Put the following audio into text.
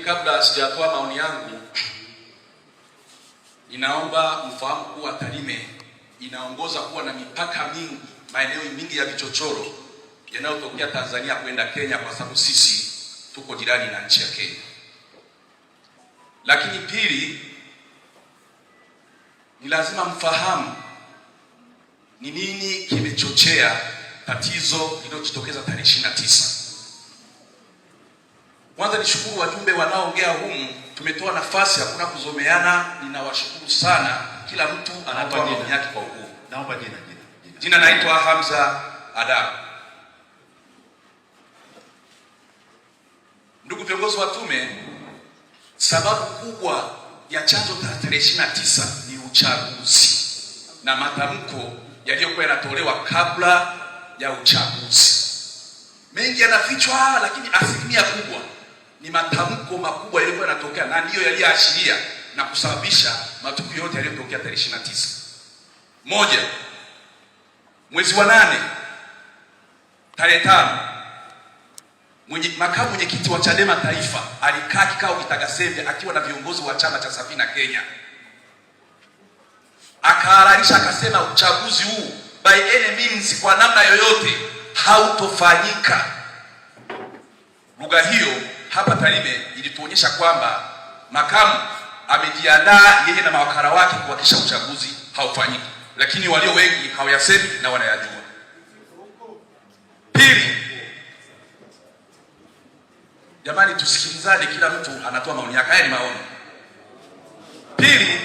kabla sijatoa maoni yangu, ninaomba mfahamu kuwa Tarime inaongoza kuwa na mipaka mingi, maeneo mingi ya vichochoro yanayotokea Tanzania kwenda Kenya, kwa sababu sisi tuko jirani na nchi ya Kenya. Lakini pili, ni lazima mfahamu ni nini kimechochea tatizo lililojitokeza tarehe 29. Kwanza nishukuru wajumbe wanaoongea humu, tumetoa nafasi, hakuna kuzomeana. Ninawashukuru sana, kila mtu anatoa maoni yake kwa uhuru. Naomba jina naitwa Hamza Adam. Ndugu viongozi wa tume, sababu kubwa ya chanzo tarehe 29 ni uchaguzi na matamko yaliyokuwa yanatolewa kabla ya uchaguzi. Mengi yanafichwa, lakini asilimia kubwa ni matamko makubwa yalikuwa yanatokea, na ndiyo yaliyoashiria na kusababisha matukio yote yaliyotokea tarehe 29. Moja, mwezi wa 8 tarehe 5, makamu mwenyekiti wa Chadema Taifa alikaa kikao Kitagasembe akiwa na viongozi wa chama cha Safina Kenya, akahalalisha akasema uchaguzi huu by any means, kwa namna yoyote hautofanyika. Lugha hiyo hapa Tarime ilituonyesha kwamba makamu amejiandaa yeye na mawakala wake kuhakikisha uchaguzi haufanyiki, lakini walio wengi hawayasemi na wanayajua. Pili, jamani, tusikilizane, kila mtu anatoa maoni yake. Haya ni maoni. Pili,